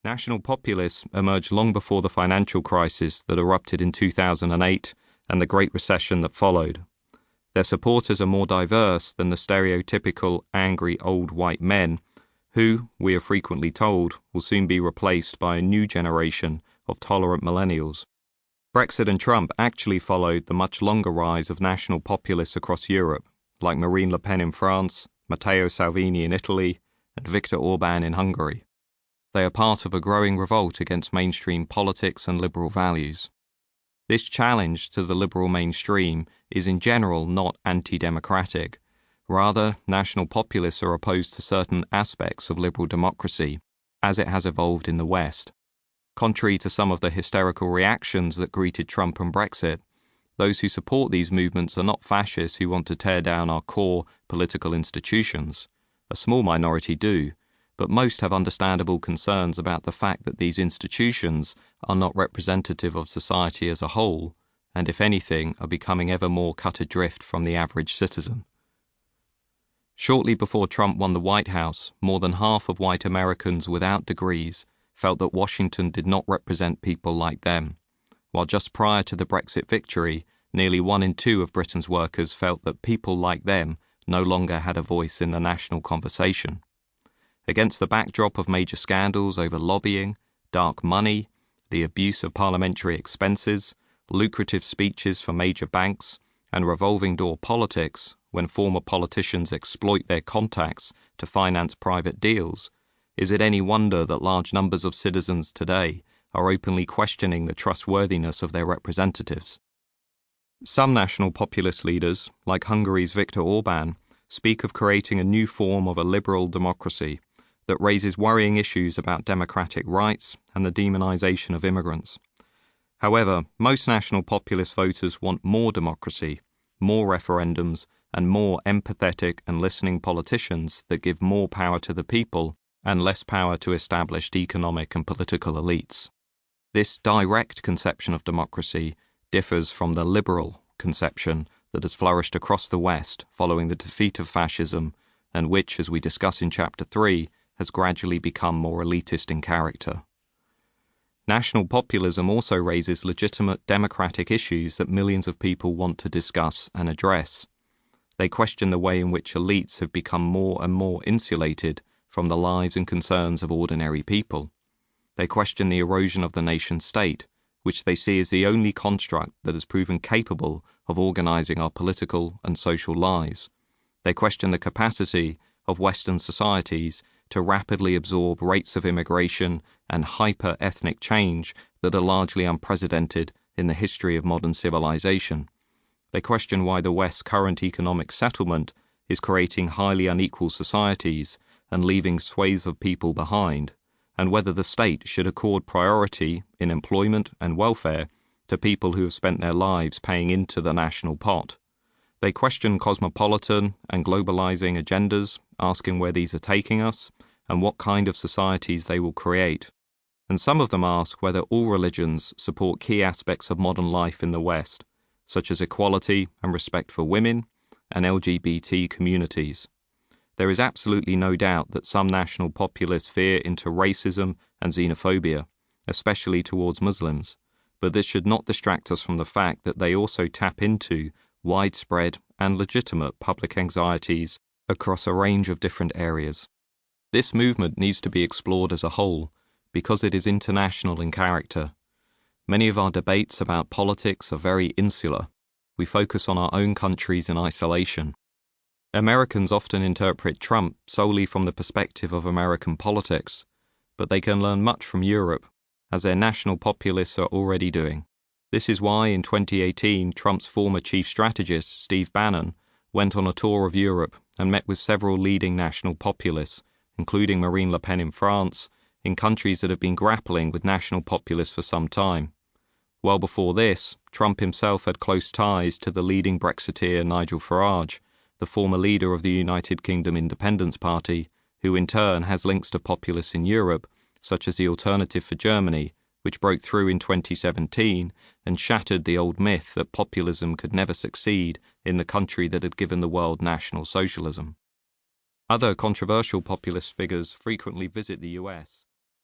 National Populists emerged long before the financial crisis that erupted in 2008 and the Great Recession that followed. Their supporters are more diverse than the stereotypical angry old white men who, we are frequently told, will soon be replaced by a new generation of tolerant millennials. Brexit and Trump actually followed the much longer rise of national populists across Europe, like Marine Le Pen in France, Matteo Salvini in Italy, and Viktor Orban in Hungary. They are part of a growing revolt against mainstream politics and liberal values. This challenge to the liberal mainstream is in general not anti-democratic. Rather, national populists are opposed to certain aspects of liberal democracy, as it has evolved in the West. Contrary to some of the hysterical reactions that greeted Trump and Brexit, those who support these movements are not fascists who want to tear down our core political institutions. A small minority do, but most have understandable concerns about the fact that these institutions are not representative of society as a whole, and if anything, are becoming ever more cut adrift from the average citizen. Shortly before Trump won the White House, more than half of white Americans without degrees felt that Washington did not represent people like them, while just prior to the Brexit victory, nearly 1 in 2 of Britain's workers felt that people like them no longer had a voice in the national conversation. Against the backdrop of major scandals over lobbying, dark money, the abuse of parliamentary expenses, lucrative speeches for major banks, and revolving door politics, when former politicians exploit their contacts to finance private deals, is it any wonder that large numbers of citizens today are openly questioning the trustworthiness of their representatives? Some national populist leaders, like Hungary's Viktor Orban, speak of creating a new form of a liberal democracy that raises worrying issues about democratic rights and the demonization of immigrants. However, most national populist voters want more democracy, more referendums, and more empathetic and listening politicians that give more power to the people and less power to established economic and political elites. This direct conception of democracy differs from the liberal conception that has flourished across the West following the defeat of fascism and which, as we discuss in Chapter 3, has gradually become more elitist in character. National populism also raises legitimate democratic issues that millions of people want to discuss and address. They question the way in which elites have become more and more insulated from the lives and concerns of ordinary people. They question the erosion of the nation-state, which they see as the only construct that has proven capable of organizing our political and social lives. They question the capacity of Western societies to rapidly absorb rates of immigration and hyper-ethnic change that are largely unprecedented in the history of modern civilization. They question why the West's current economic settlement is creating highly unequal societies and leaving swathes of people behind, and whether the state should accord priority in employment and welfare to people who have spent their lives paying into the national pot. They question cosmopolitan and globalizing agendas, asking where these are taking us and what kind of societies they will create. And some of them ask whether all religions support key aspects of modern life in the West, such as equality and respect for women and LGBT communities. There is absolutely no doubt that some national populists veer into racism and xenophobia, especially towards Muslims, but this should not distract us from the fact that they also tap into widespread and legitimate public anxieties across a range of different areas. This movement needs to be explored as a whole because it is international in character. Many of our debates about politics are very insular. We focus on our own countries in isolation. Americans often interpret Trump solely from the perspective of American politics, but they can learn much from Europe, as their national populists are already doing. This is why in 2018 Trump's former chief strategist, Steve Bannon, went on a tour of Europe and met with several leading national populists, including Marine Le Pen in France, in countries that have been grappling with national populists for some time. Well before this, Trump himself had close ties to the leading Brexiteer Nigel Farage, the former leader of the United Kingdom Independence Party, who in turn has links to populists in Europe, such as the Alternative for Germany, which broke through in 2017 and shattered the old myth that populism could never succeed in the country that had given the world National Socialism. Other controversial populist figures frequently visit the US.